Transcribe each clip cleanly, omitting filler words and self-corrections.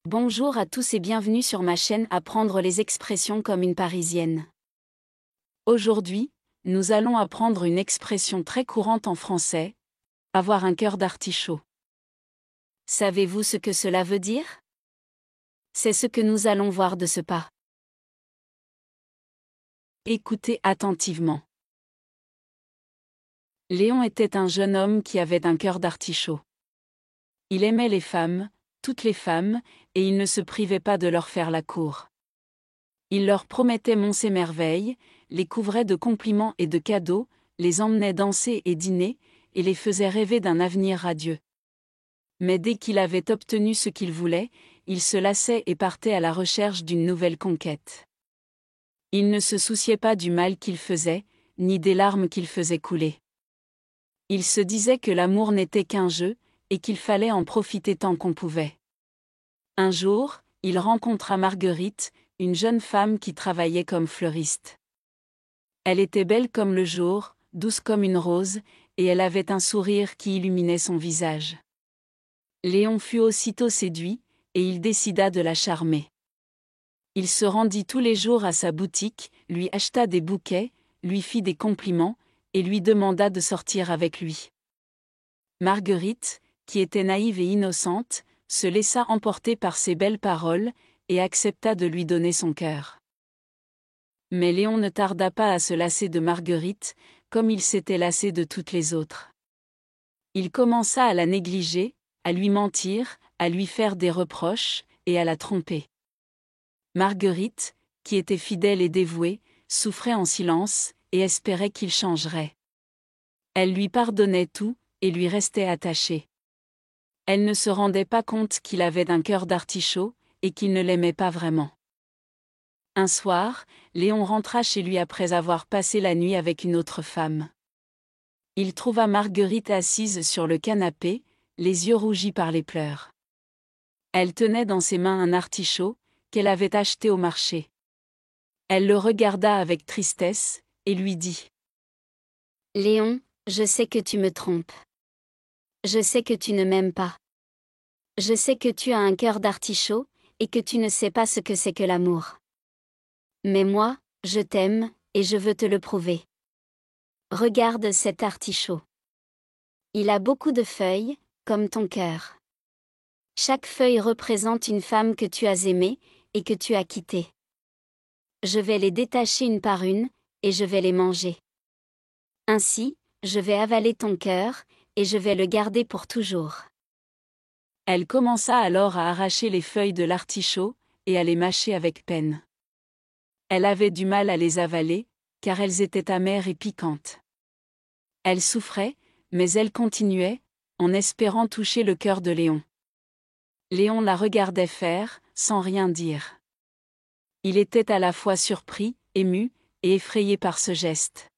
Bonjour à tous et bienvenue sur ma chaîne Apprendre les expressions comme une Parisienne. Aujourd'hui, nous allons apprendre une expression très courante en français, avoir un cœur d'artichaut. Savez-vous ce que cela veut dire? C'est ce que nous allons voir de ce pas. Écoutez attentivement. Léon était un jeune homme qui avait un cœur d'artichaut. Il aimait les femmes, toutes les femmes, et il ne se privait pas de leur faire la cour. Il leur promettait monts et merveilles, les couvrait de compliments et de cadeaux, les emmenait danser et dîner, et les faisait rêver d'un avenir radieux. Mais dès qu'il avait obtenu ce qu'il voulait, il se lassait et partait à la recherche d'une nouvelle conquête. Il ne se souciait pas du mal qu'il faisait, ni des larmes qu'il faisait couler. Il se disait que l'amour n'était qu'un jeu, et qu'il fallait en profiter tant qu'on pouvait. Un jour, il rencontra Marguerite, une jeune femme qui travaillait comme fleuriste. Elle était belle comme le jour, douce comme une rose, et elle avait un sourire qui illuminait son visage. Léon fut aussitôt séduit, et il décida de la charmer. Il se rendit tous les jours à sa boutique, lui acheta des bouquets, lui fit des compliments, et lui demanda de sortir avec lui. Marguerite, qui était naïve et innocente, se laissa emporter par ses belles paroles, et accepta de lui donner son cœur. Mais Léon ne tarda pas à se lasser de Marguerite, comme il s'était lassé de toutes les autres. Il commença à la négliger, à lui mentir, à lui faire des reproches, et à la tromper. Marguerite, qui était fidèle et dévouée, souffrait en silence, et espérait qu'il changerait. Elle lui pardonnait tout, et lui restait attachée. Elle ne se rendait pas compte qu'il avait un cœur d'artichaut, et qu'il ne l'aimait pas vraiment. Un soir, Léon rentra chez lui après avoir passé la nuit avec une autre femme. Il trouva Marguerite assise sur le canapé, les yeux rougis par les pleurs. Elle tenait dans ses mains un artichaut, qu'elle avait acheté au marché. Elle le regarda avec tristesse, et lui dit : « Léon, je sais que tu me trompes. Je sais que tu ne m'aimes pas. Je sais que tu as un cœur d'artichaut, et que tu ne sais pas ce que c'est que l'amour. Mais moi, je t'aime, et je veux te le prouver. Regarde cet artichaut. Il a beaucoup de feuilles, comme ton cœur. Chaque feuille représente une femme que tu as aimée, et que tu as quittée. Je vais les détacher une par une, et je vais les manger. Ainsi, je vais avaler ton cœur, et je vais le garder pour toujours. » Elle commença alors à arracher les feuilles de l'artichaut, et à les mâcher avec peine. Elle avait du mal à les avaler, car elles étaient amères et piquantes. Elle souffrait, mais elle continuait, en espérant toucher le cœur de Léon. Léon la regardait faire, sans rien dire. Il était à la fois surpris, ému, et effrayé par ce geste.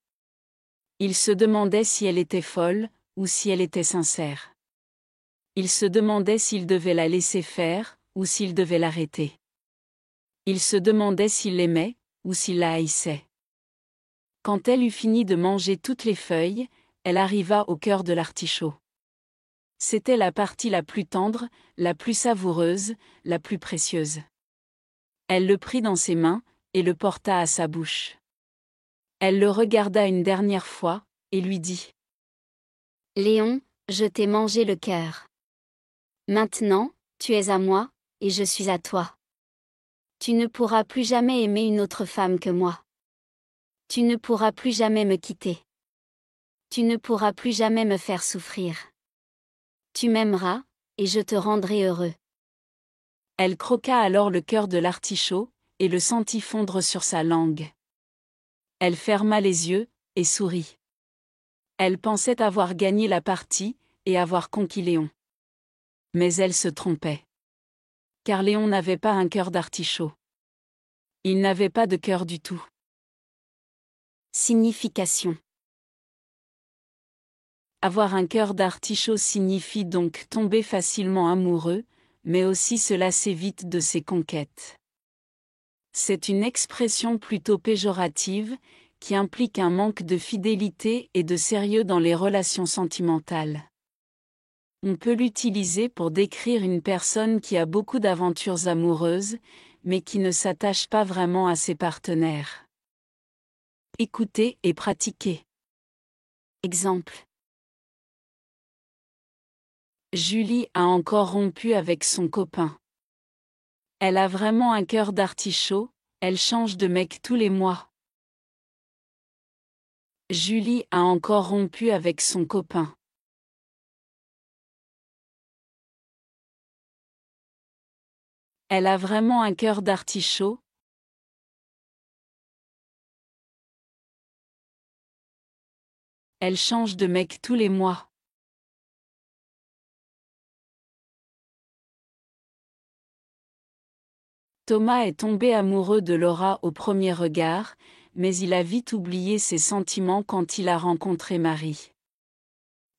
Il se demandait si elle était folle, ou si elle était sincère. Il se demandait s'il devait la laisser faire, ou s'il devait l'arrêter. Il se demandait s'il l'aimait, ou s'il la haïssait. Quand elle eut fini de manger toutes les feuilles, elle arriva au cœur de l'artichaut. C'était la partie la plus tendre, la plus savoureuse, la plus précieuse. Elle le prit dans ses mains, et le porta à sa bouche. Elle le regarda une dernière fois, et lui dit : « Léon, je t'ai mangé le cœur. Maintenant, tu es à moi, et je suis à toi. Tu ne pourras plus jamais aimer une autre femme que moi. Tu ne pourras plus jamais me quitter. Tu ne pourras plus jamais me faire souffrir. Tu m'aimeras, et je te rendrai heureux. » Elle croqua alors le cœur de l'artichaut, et le sentit fondre sur sa langue. Elle ferma les yeux, et sourit. Elle pensait avoir gagné la partie, et avoir conquis Léon. Mais elle se trompait. Car Léon n'avait pas un cœur d'artichaut. Il n'avait pas de cœur du tout. Signification. Avoir un cœur d'artichaut signifie donc tomber facilement amoureux, mais aussi se lasser vite de ses conquêtes. C'est une expression plutôt péjorative, qui implique un manque de fidélité et de sérieux dans les relations sentimentales. On peut l'utiliser pour décrire une personne qui a beaucoup d'aventures amoureuses, mais qui ne s'attache pas vraiment à ses partenaires. Écoutez et pratiquez. Exemple. Julie a encore rompu avec son copain. Elle a vraiment un cœur d'artichaut, elle change de mec tous les mois. Julie a encore rompu avec son copain. Elle a vraiment un cœur d'artichaut. Elle change de mec tous les mois. Thomas est tombé amoureux de Laura au premier regard, mais il a vite oublié ses sentiments quand il a rencontré Marie.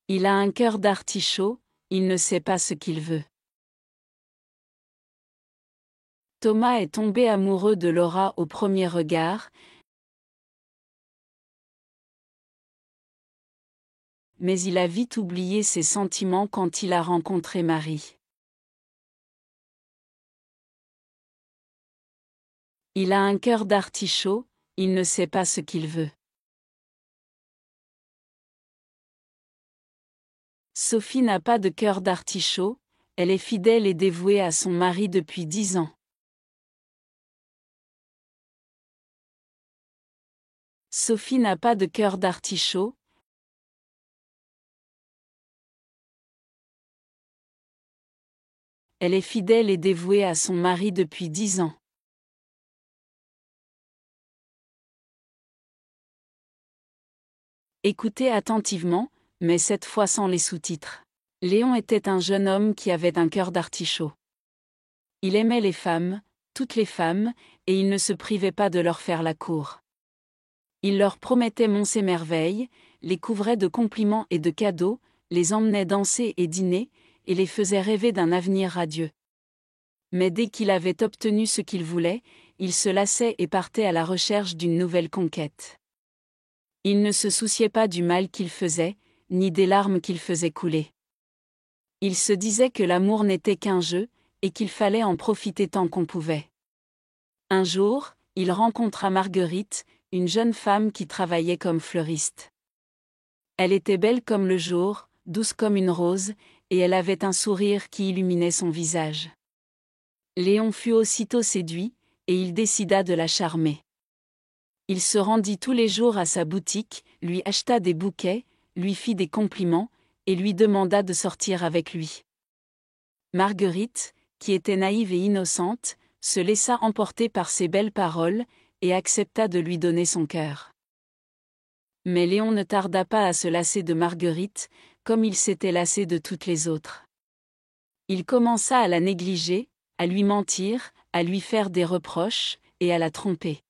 Il a un cœur d'artichaut, il ne sait pas ce qu'il veut. Thomas est tombé amoureux de Laura au premier regard, mais il a vite oublié ses sentiments quand il a rencontré Marie. Il a un cœur d'artichaut, il ne sait pas ce qu'il veut. Sophie n'a pas de cœur d'artichaut, elle est fidèle et dévouée à son mari depuis 10 ans. Sophie n'a pas de cœur d'artichaut. Elle est fidèle et dévouée à son mari depuis 10 ans. Écoutez attentivement, mais cette fois sans les sous-titres. Léon était un jeune homme qui avait un cœur d'artichaut. Il aimait les femmes, toutes les femmes, et il ne se privait pas de leur faire la cour. Il leur promettait monts et merveilles, les couvrait de compliments et de cadeaux, les emmenait danser et dîner, et les faisait rêver d'un avenir radieux. Mais dès qu'il avait obtenu ce qu'il voulait, il se lassait et partait à la recherche d'une nouvelle conquête. Il ne se souciait pas du mal qu'il faisait, ni des larmes qu'il faisait couler. Il se disait que l'amour n'était qu'un jeu, et qu'il fallait en profiter tant qu'on pouvait. Un jour, il rencontra Marguerite, une jeune femme qui travaillait comme fleuriste. Elle était belle comme le jour, douce comme une rose, et elle avait un sourire qui illuminait son visage. Léon fut aussitôt séduit, et il décida de la charmer. Il se rendit tous les jours à sa boutique, lui acheta des bouquets, lui fit des compliments, et lui demanda de sortir avec lui. Marguerite, qui était naïve et innocente, se laissa emporter par ses belles paroles, et accepta de lui donner son cœur. Mais Léon ne tarda pas à se lasser de Marguerite, comme il s'était lassé de toutes les autres. Il commença à la négliger, à lui mentir, à lui faire des reproches, et à la tromper.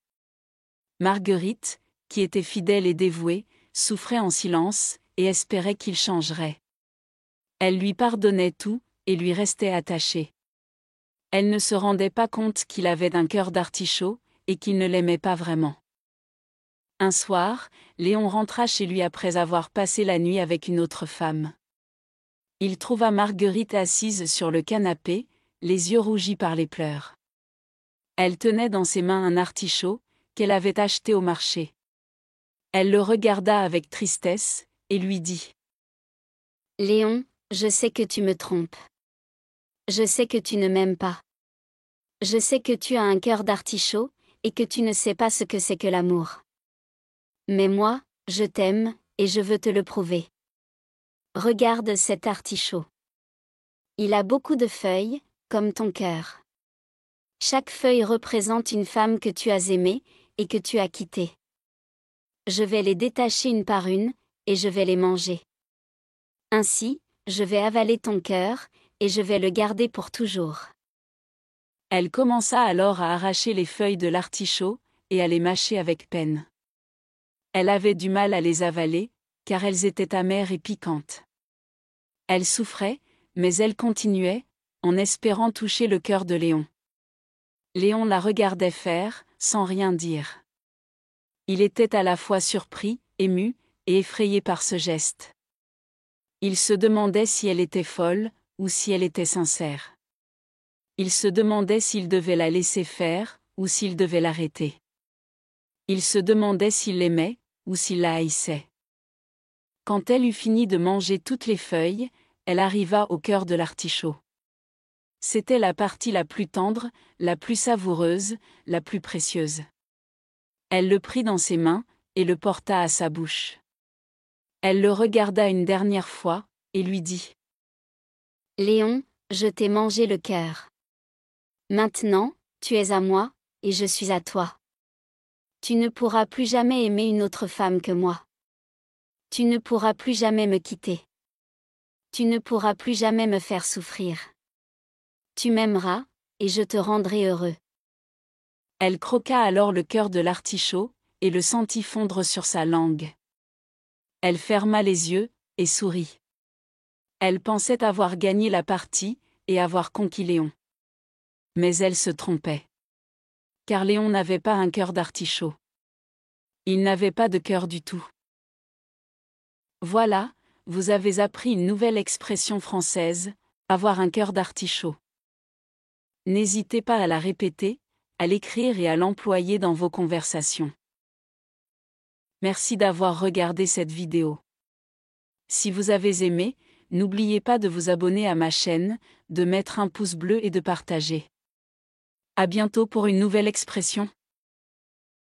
Marguerite, qui était fidèle et dévouée, souffrait en silence, et espérait qu'il changerait. Elle lui pardonnait tout, et lui restait attachée. Elle ne se rendait pas compte qu'il avait un cœur d'artichaut, et qu'il ne l'aimait pas vraiment. Un soir, Léon rentra chez lui après avoir passé la nuit avec une autre femme. Il trouva Marguerite assise sur le canapé, les yeux rougis par les pleurs. Elle tenait dans ses mains un artichaut, qu'elle avait acheté au marché. Elle le regarda avec tristesse, et lui dit : « Léon, je sais que tu me trompes. Je sais que tu ne m'aimes pas. Je sais que tu as un cœur d'artichaut, et que tu ne sais pas ce que c'est que l'amour. Mais moi, je t'aime, et je veux te le prouver. Regarde cet artichaut. Il a beaucoup de feuilles, comme ton cœur. Chaque feuille représente une femme que tu as aimée, et que tu as quittée. Je vais les détacher une par une, et je vais les manger. Ainsi, je vais avaler ton cœur, et je vais le garder pour toujours. » Elle commença alors à arracher les feuilles de l'artichaut, et à les mâcher avec peine. Elle avait du mal à les avaler, car elles étaient amères et piquantes. Elle souffrait, mais elle continuait, en espérant toucher le cœur de Léon. Léon la regardait faire, sans rien dire. Il était à la fois surpris, ému, et effrayé par ce geste. Il se demandait si elle était folle, ou si elle était sincère. Il se demandait s'il devait la laisser faire, ou s'il devait l'arrêter. Il se demandait s'il l'aimait, ou s'il la haïssait. Quand elle eut fini de manger toutes les feuilles, elle arriva au cœur de l'artichaut. C'était la partie la plus tendre, la plus savoureuse, la plus précieuse. Elle le prit dans ses mains, et le porta à sa bouche. Elle le regarda une dernière fois, et lui dit : « Léon, je t'ai mangé le cœur. Maintenant, tu es à moi, et je suis à toi. Tu ne pourras plus jamais aimer une autre femme que moi. Tu ne pourras plus jamais me quitter. Tu ne pourras plus jamais me faire souffrir. Tu m'aimeras, et je te rendrai heureux. » Elle croqua alors le cœur de l'artichaut, et le sentit fondre sur sa langue. Elle ferma les yeux, et sourit. Elle pensait avoir gagné la partie, et avoir conquis Léon. Mais elle se trompait. Car Léon n'avait pas un cœur d'artichaut. Il n'avait pas de cœur du tout. Voilà, vous avez appris une nouvelle expression française, avoir un cœur d'artichaut. N'hésitez pas à la répéter, à l'écrire et à l'employer dans vos conversations. Merci d'avoir regardé cette vidéo. Si vous avez aimé, n'oubliez pas de vous abonner à ma chaîne, de mettre un pouce bleu et de partager. À bientôt pour une nouvelle expression.